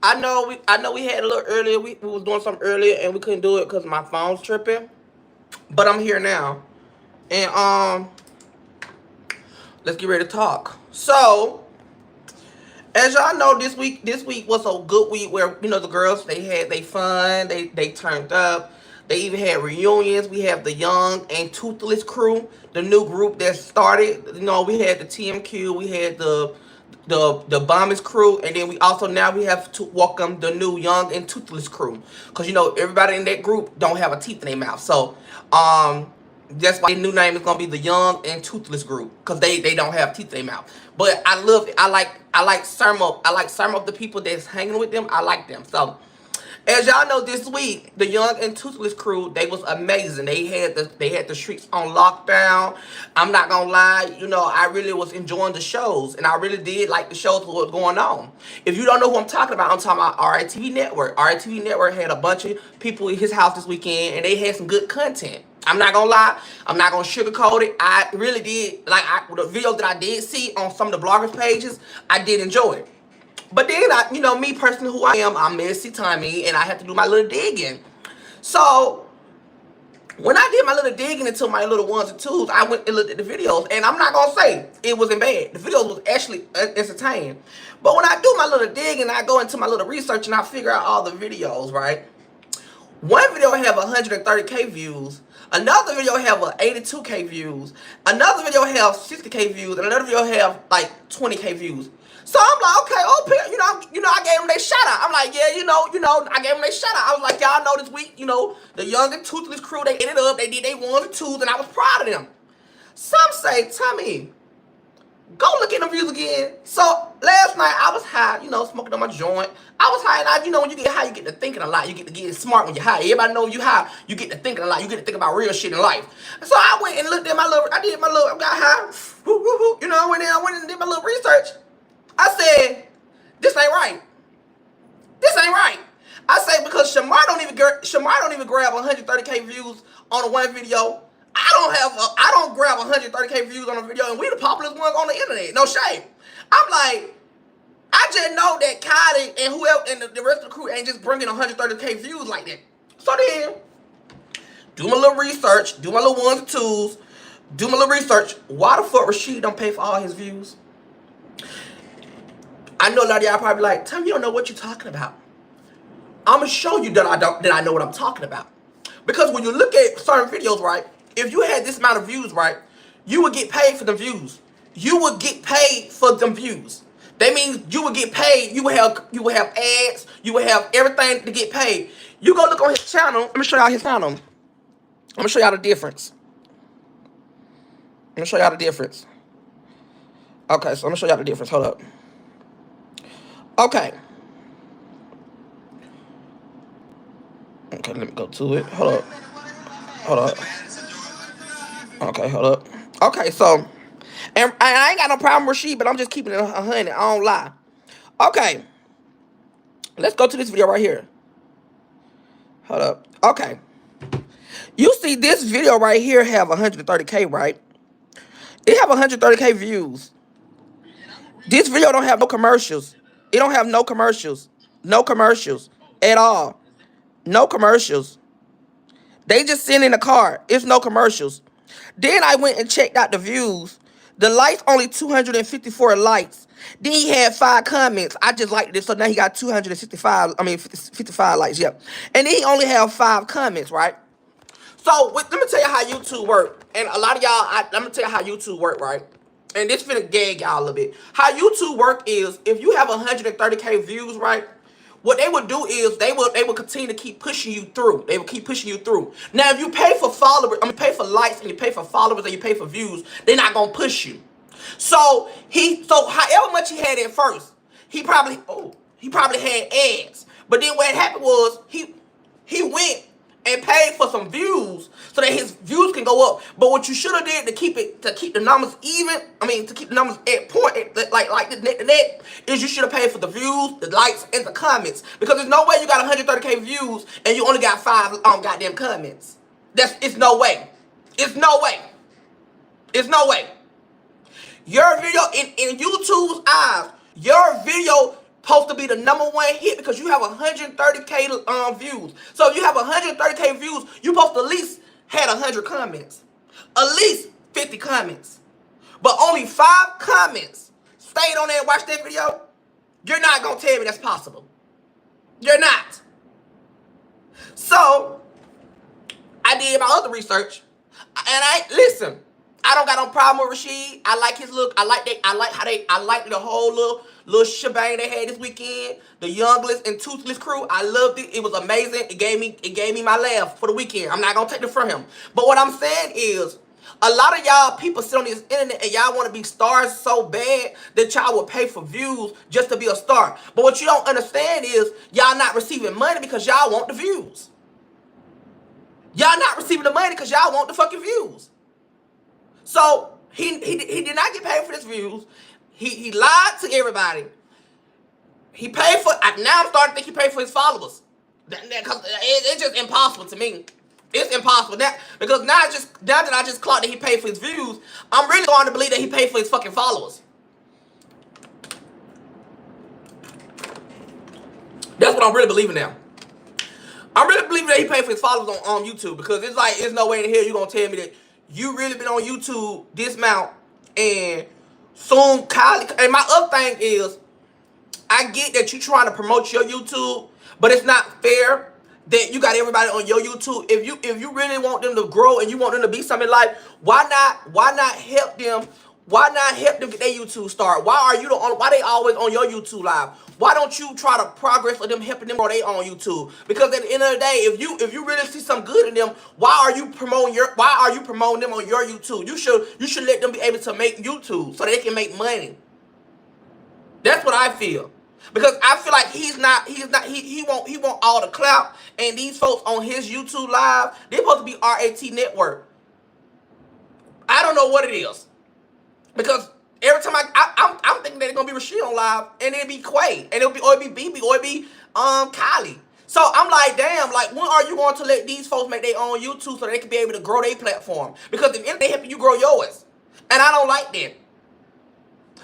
I know we had a little earlier. We was doing something earlier and we couldn't do it because my phone's tripping. But I'm here now. And let's get ready to talk. So, as y'all know, this week was a good week where the girls they had they fun, they turned up, they even had reunions. We have the Young and Toothless crew, the new group that started. We had the TMQ, we had the Bombers crew, and then we also now we have to welcome the new Young and Toothless crew, because everybody in that group don't have a teeth in their mouth. So that's why the new name is gonna be the Young and Toothless Group, because they don't have teeth in their mouth. But I love it. I like some of the people that's hanging with them. I like them. So as y'all know, this week the Young and Toothless crew, they was amazing. They had the streets on lockdown. I'm not gonna lie, I really was enjoying the shows, and I really did like the shows what was going on. If you don't know who I'm talking about, I'm talking about RITV Network. RITV Network had a bunch of people in his house this weekend, and they had some good content. I'm not gonna lie. I'm not gonna sugarcoat it. I really did the video that I did see on some of the bloggers pages. I did enjoy it. But then me personally, who I am, I'm Messy Tommy, and I have to do my little digging. So when I did my little digging into my little ones and twos, I went and looked at the videos, and I'm not gonna say it wasn't bad. The videos was actually entertaining. But when I do my little digging, I go into my little research and I figure out all the videos, right? One video have 130K views. Another video have 82K views. Another video have 60K views, and another video have like 20K views. So I'm like, okay, I gave them their shout out. I'm like, yeah, I gave them their shout out. I was like, y'all know this week, the Young and Toothless crew, they ended up, they did their ones and twos, and I was proud of them. Some say, Tommy, go look at them views again. So last night I was high, smoking on my joint. I was high, and when you get high, you get to thinking a lot. You get to get smart when you're high. Everybody know you high. You get to thinking a lot. You get to think about real shit in life. So I went and looked at I got high. I went and did my little research. I said, this ain't right. This ain't right. I say because Shamar don't even grab 130K views on a one video. I don't grab 130K views on a video, and we the popular ones on the internet. No shame. I'm like, I just know that Kylie and whoever and the rest of the crew ain't just bringing 130K views like that. So then, do my little research, do my little ones and twos, do my little research. Why the fuck Rasheed don't pay for all his views? I know a lot of y'all probably like, Tom, you don't know what you're talking about. I'm gonna show you that I know what I'm talking about. Because when you look at certain videos, right, if you had this amount of views, right, you would get paid for the views. You would get paid for them views. That means you would get paid. You would have ads. You would have everything to get paid. You go look on his channel. Let me show y'all his channel. I'm gonna show y'all the difference. Okay, so I'm gonna show y'all the difference. Hold up. Okay, let me go to it. Hold up. Okay, hold up. Okay, so, and I ain't got no problem with Rasheed, but I'm just keeping it 100. I don't lie. Okay, let's go to this video right here. Hold up. Okay, you see this video right here have 130K, right? It have 130K views. This video don't have no commercials. It don't have no commercials. No commercials at all. No commercials. They just send in the car. It's no commercials. Then I went and checked out the views. The likes only 254 likes. Then he had 5 comments. I just liked this, so now he got 55 likes, yeah. And then he only have 5 comments, right? So let me tell you how YouTube work. And a lot of y'all, let me tell you how YouTube work, right? And this finna gag y'all a little bit. How YouTube work is, if you have 130K views, right? What they would do is they would continue to keep pushing you through. They would keep pushing you through. Now, if you pay for followers, pay for likes, and you pay for followers, and you pay for views, they're not gonna push you. So however much he had at first, he probably had ads. But then what happened was he went and paid for some views so that his views can go up. But what you should have did to keep the numbers even, to keep the numbers at point, like the net, is you should have paid for the views, the likes, and the comments. Because there's no way you got 130K views and you only got 5 goddamn comments. It's no way. It's no way. It's no way. Your video, in YouTube's eyes, your video Supposed to be the #1 hit because you have 130K views. So if you have 130K views, you supposed to at least had 100 comments. At least 50 comments. But only 5 comments stayed on there and watched that video. You're not going to tell me that's possible. You're not. So I did my other research. And listen, I don't got no problem with Rasheed. I like his look. I like the whole little shebang they had this weekend. The Youngless and Toothless crew. I loved it. It was amazing. It gave me my laugh for the weekend. I'm not gonna take it from him. But what I'm saying is, a lot of y'all people sit on this internet and y'all want to be stars so bad that y'all will pay for views just to be a star. But what you don't understand is y'all not receiving money because y'all want the views. Y'all not receiving the money because y'all want the fucking views. So he did not get paid for his views. He lied to everybody. He paid for. Now I'm starting to think he paid for his followers. It's just impossible to me. It's impossible because now that I just clocked that he paid for his views, I'm really going to believe that he paid for his fucking followers. That's what I'm really believing now. I'm really believing that he paid for his followers on YouTube, because it's like, there's no way in hell you're going to tell me that you really been on YouTube this amount and soon Kylie. And my other thing is, I get that you trying to promote your YouTube, but it's not fair that you got everybody on your YouTube. If you really want them to grow and you want them to be something in life, why not help them? Why not help them get their YouTube start? Why they always on your YouTube live? Why don't you try to progress with them, helping them grow their own YouTube? Because at the end of the day, if you really see some good in them, why are you promoting them on your YouTube? You should let them be able to make YouTube so they can make money. That's what I feel. Because I feel like he want all the clout, and these folks on his YouTube live, they're supposed to be RAT Network. I don't know what it is. Because every time I'm thinking that it's gonna be Rasheed on live, and it'll be Quii, and it'll be BB, or it'll be Kylie. So I'm like, damn, like, when are you going to let these folks make their own YouTube so they can be able to grow their platform? Because if they help you grow yours, and I don't like that.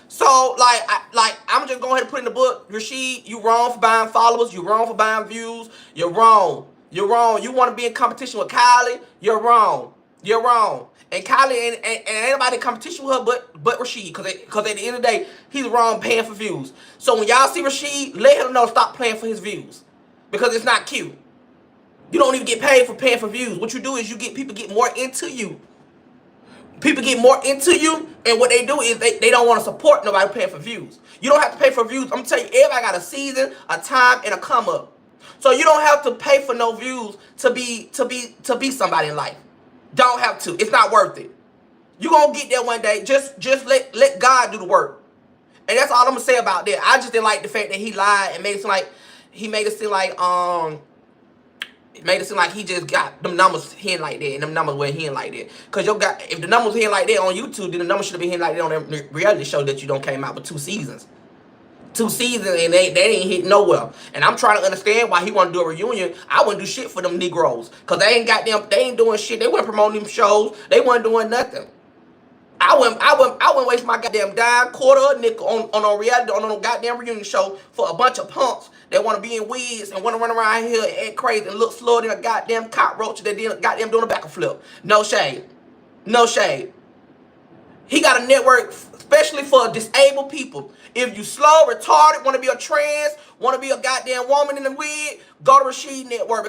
So I'm just going ahead and put in the book, Rasheed, you wrong for buying followers, you wrong for buying views, you're wrong. You're wrong. You want to be in competition with Kylie, you're wrong. You're wrong. And Kylie ain't anybody in competition with her but Rasheed. Because at the end of the day, he's wrong paying for views. So when y'all see Rasheed, let him know stop playing for his views. Because it's not cute. You don't even get paid for paying for views. What you do is you get people get more into you. People get more into you, and what they do is they don't want to support nobody paying for views. You don't have to pay for views. I'm going to tell you, everybody got a season, a time, and a come up. So you don't have to pay for no views to be somebody in life. Don't have to. It's not worth it. You're going to get there one day. Just let God do the work. And that's all I'm going to say about that. I just didn't like the fact that he lied and made it seem like he just got them numbers hitting like that, and them numbers weren't hitting like that. Because if the numbers hitting like that on YouTube, then the numbers should have been hitting like that on that reality show that you don't came out with 2 seasons. 2 seasons, and they ain't hit nowhere. And I'm trying to understand why he want to do a reunion. I wouldn't do shit for them Negroes, because they ain't doing shit. They weren't promoting them shows. They weren't doing nothing. I wouldn't waste my goddamn dime, quarter, or nickel on reality, on a goddamn reunion show for a bunch of punks that want to be in wigs and want to run around here and act crazy and look slower than a goddamn cockroach that did goddamn doing a back flip. No shade. No shade. He got a network especially for disabled people. If you slow, retarded, want to be a trans, want to be a goddamn woman in the wig, go to Rasheed Network.